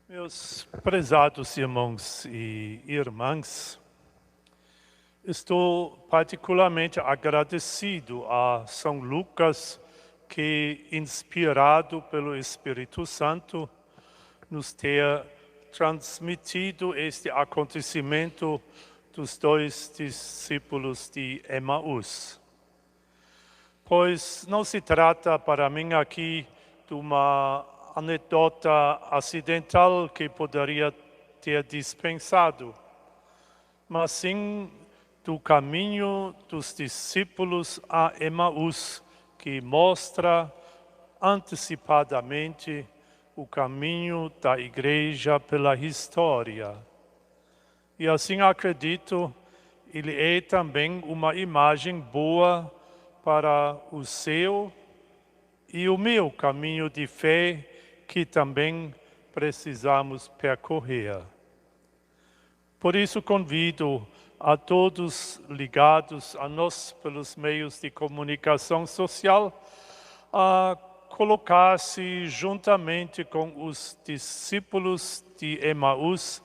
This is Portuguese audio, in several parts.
Meus prezados irmãos e irmãs, estou particularmente agradecido a São Lucas que, inspirado pelo Espírito Santo, nos ter transmitido este acontecimento dos dois discípulos de Emaús. Pois não se trata para mim aqui de uma anedota acidental que poderia ter dispensado, mas sim do caminho dos discípulos a Emaús, que mostra antecipadamente o caminho da igreja pela história. E assim acredito, ele é também uma imagem boa para o seu e o meu caminho de fé, que também precisamos percorrer. Por isso convido a todos ligados a nós pelos meios de comunicação social a colocar-se juntamente com os discípulos de Emaús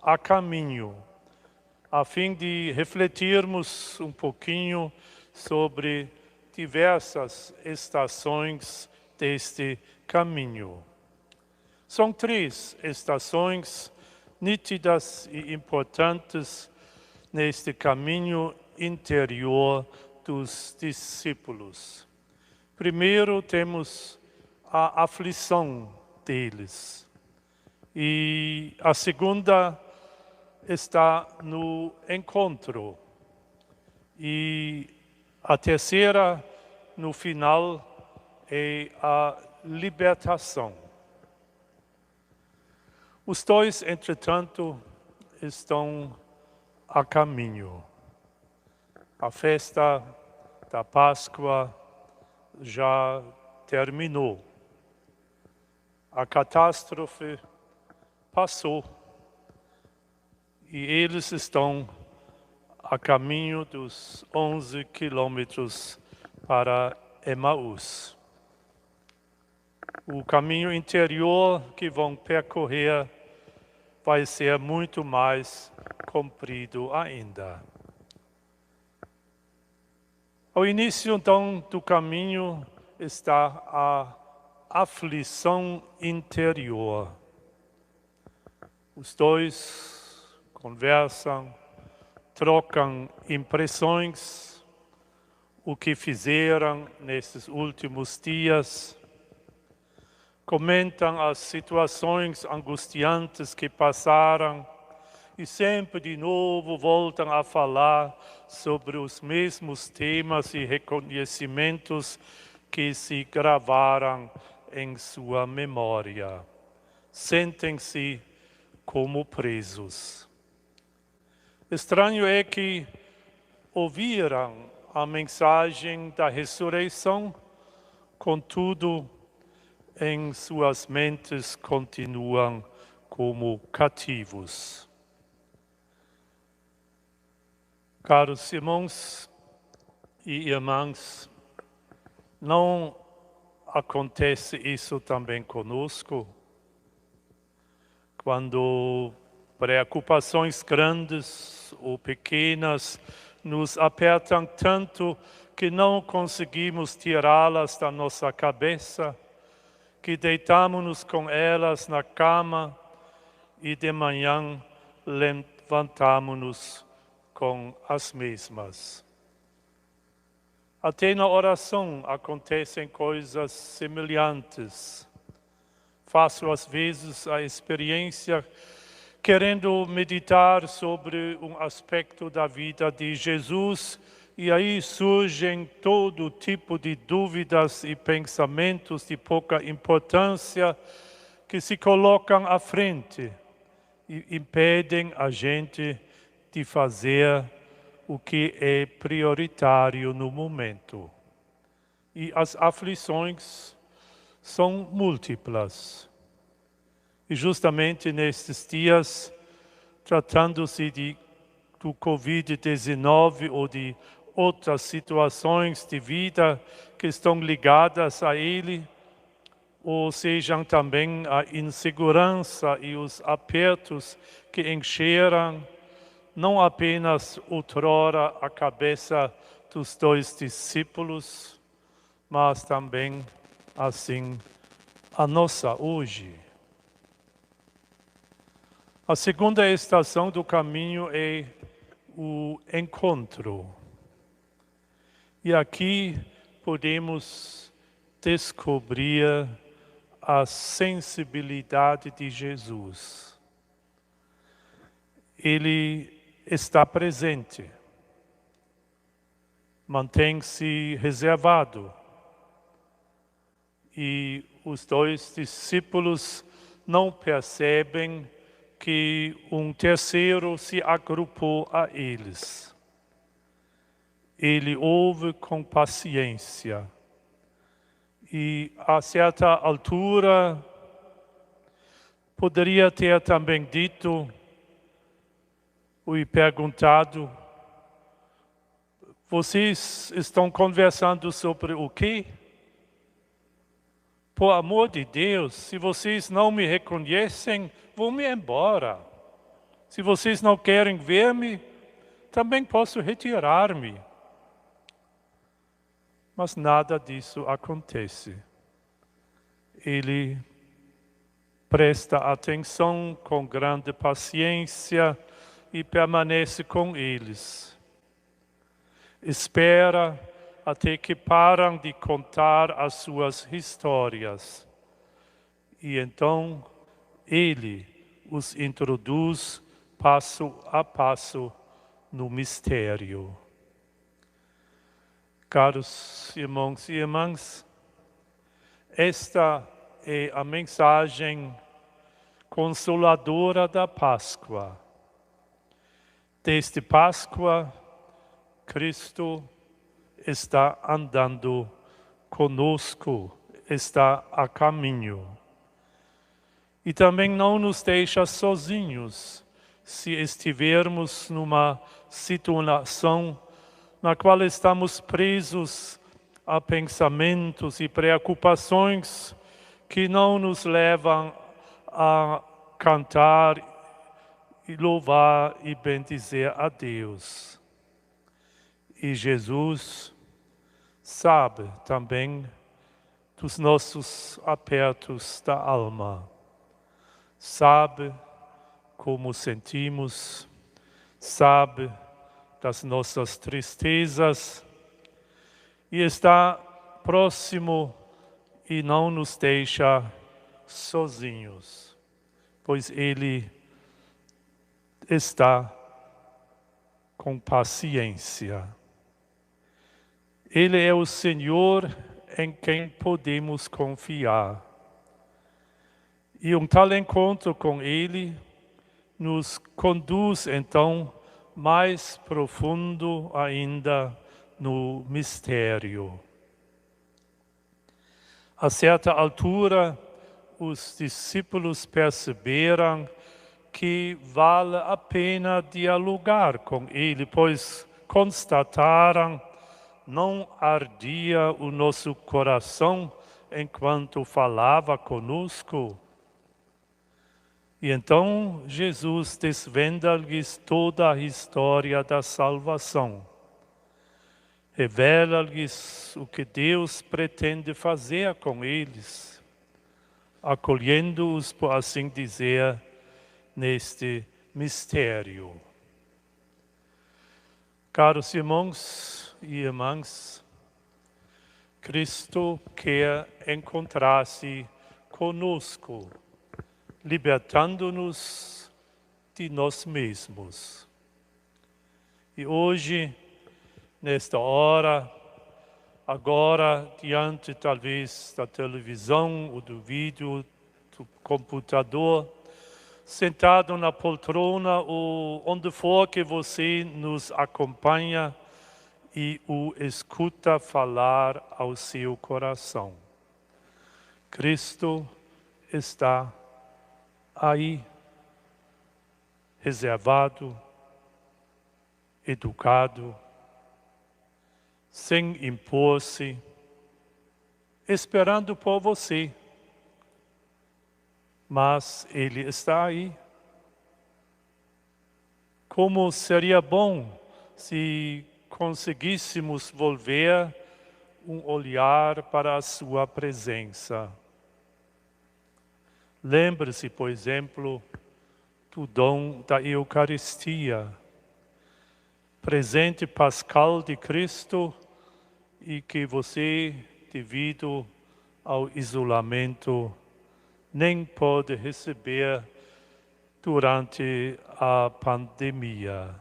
a caminho, a fim de refletirmos um pouquinho sobre diversas estações deste caminho. São três estações nítidas e importantes neste caminho interior dos discípulos. Primeiro temos a aflição deles. E a segunda está no encontro. E a terceira, no final, é a libertação. Os dois, entretanto, estão a caminho. A festa da Páscoa já terminou. A catástrofe passou. E eles estão a caminho dos 11 quilômetros para Emaús. O caminho interior que vão percorrer vai ser muito mais comprido ainda. Ao início, então, do caminho está a aflição interior. Os dois conversam, trocam impressões, o que fizeram nesses últimos dias, comentam as situações angustiantes que passaram e sempre de novo voltam a falar sobre os mesmos temas e reconhecimentos que se gravaram em sua memória. Sentem-se como presos. Estranho é que ouviram a mensagem da ressurreição, contudo, em suas mentes continuam como cativos. Caros irmãos e irmãs, não acontece isso também conosco? Quando preocupações grandes ou pequenas nos apertam tanto que não conseguimos tirá-las da nossa cabeça, que deitamos-nos com elas na cama e de manhã levantamos-nos com as mesmas. Até na oração acontecem coisas semelhantes. Faço às vezes a experiência querendo meditar sobre um aspecto da vida de Jesus, e aí surgem todo tipo de dúvidas e pensamentos de pouca importância que se colocam à frente e impedem a gente de fazer o que é prioritário no momento. E as aflições são múltiplas. E justamente nestes dias, tratando-se do Covid-19 ou de outras situações de vida que estão ligadas a ele, ou sejam também a insegurança e os apertos que encheram não apenas outrora a cabeça dos dois discípulos, mas também assim a nossa hoje. A segunda estação do caminho é o encontro. E aqui podemos descobrir a sensibilidade de Jesus. Ele está presente, mantém-se reservado. E os dois discípulos não percebem que um terceiro se agrupou a eles. Ele ouve com paciência. E a certa altura poderia ter também dito e perguntado: vocês estão conversando sobre o quê? Por amor de Deus, se vocês não me reconhecem, vou-me embora. Se vocês não querem ver-me, também posso retirar-me. Mas nada disso acontece. Ele presta atenção com grande paciência e permanece com eles. Espera até que param de contar as suas histórias. E então ele os introduz passo a passo no mistério. Caros irmãos e irmãs, esta é a mensagem consoladora da Páscoa. Desde Páscoa, Cristo está andando conosco, está a caminho. E também não nos deixa sozinhos se estivermos numa situação na qual estamos presos a pensamentos e preocupações que não nos levam a cantar e louvar e bendizer a Deus. E Jesus sabe também dos nossos apertos da alma. Sabe como sentimos, sabe das nossas tristezas e está próximo e não nos deixa sozinhos, pois Ele está com paciência. Ele é o Senhor em quem podemos confiar. E um tal encontro com Ele nos conduz, então, mais profundo ainda no mistério. A certa altura, os discípulos perceberam que vale a pena dialogar com Ele, pois constataram: não ardia o nosso coração enquanto falava conosco? E então Jesus desvenda-lhes toda a história da salvação. Revela-lhes o que Deus pretende fazer com eles, acolhendo-os, por assim dizer, neste mistério. Caros irmãos e irmãs, Cristo quer encontrar-se conosco, libertando-nos de nós mesmos. E hoje, nesta hora, agora, diante talvez da televisão ou do vídeo, do computador, sentado na poltrona ou onde for que você nos acompanha e o escuta falar ao seu coração. Cristo está aí, reservado, educado, sem impor-se, esperando por você, mas Ele está aí. Como seria bom se conseguíssemos volver um olhar para a sua presença. Lembre-se, por exemplo, do dom da Eucaristia, presente pascal de Cristo, e que você, devido ao isolamento, nem pode receber durante a pandemia.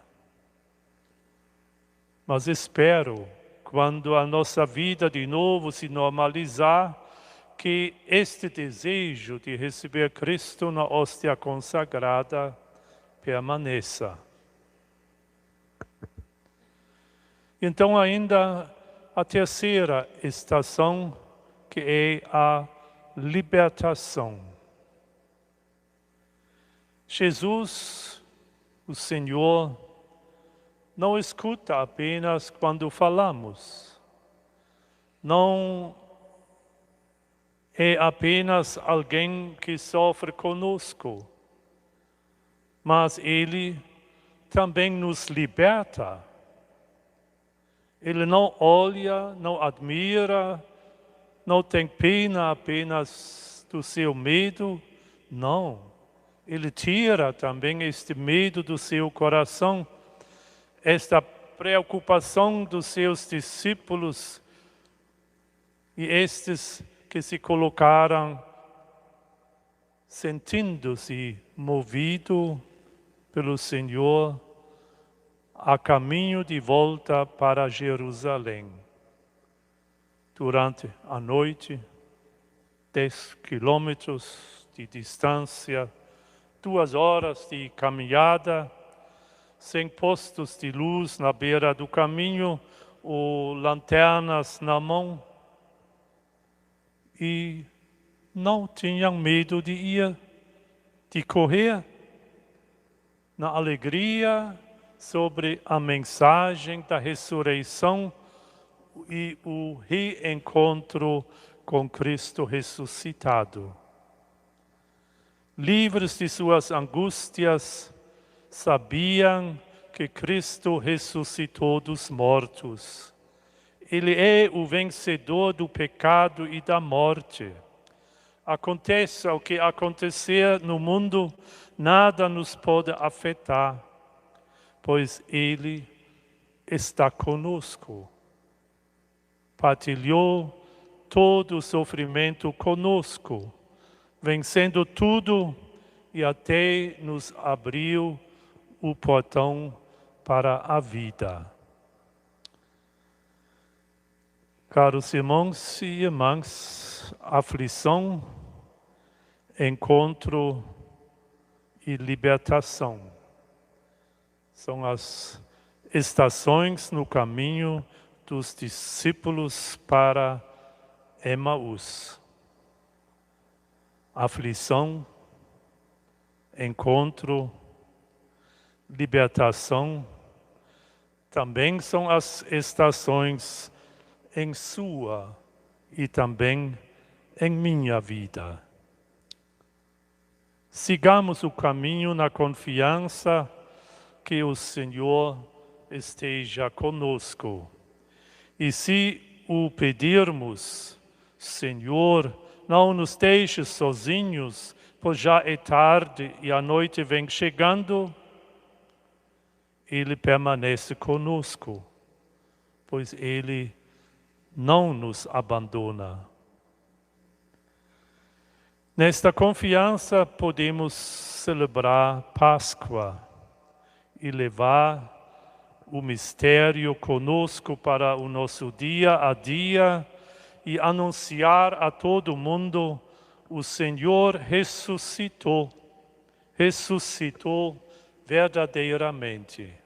Mas espero, quando a nossa vida de novo se normalizar, que este desejo de receber Cristo na hóstia consagrada permaneça. Então, ainda a terceira estação, que é a libertação. Jesus, o Senhor, não escuta apenas quando falamos. Não é apenas alguém que sofre conosco, mas Ele também nos liberta. Ele não olha, não admira, não tem pena apenas do seu medo, não. Ele tira também este medo do seu coração, esta preocupação dos seus discípulos e estes que se colocaram sentindo-se movido pelo Senhor a caminho de volta para Jerusalém. Durante a noite, 10 quilômetros de distância, 2 horas de caminhada, sem postos de luz na beira do caminho ou lanternas na mão. E não tinham medo de ir, de correr, na alegria sobre a mensagem da ressurreição e o reencontro com Cristo ressuscitado. Livres de suas angústias, sabiam que Cristo ressuscitou dos mortos. Ele é o vencedor do pecado e da morte. Aconteça o que acontecer no mundo, nada nos pode afetar, pois Ele está conosco. Partilhou todo o sofrimento conosco, vencendo tudo e até nos abriu o portão para a vida. Caros irmãos e irmãs, aflição, encontro e libertação são as estações no caminho dos discípulos para Emaús. Aflição, encontro, libertação também são as estações em sua e também em minha vida. Sigamos o caminho na confiança que o Senhor esteja conosco. E se o pedirmos, Senhor, não nos deixes sozinhos, pois já é tarde e a noite vem chegando, Ele permanece conosco, pois Ele não nos abandona. Nesta confiança podemos celebrar Páscoa e levar o mistério conosco para o nosso dia a dia e anunciar a todo mundo: o Senhor ressuscitou verdadeiramente.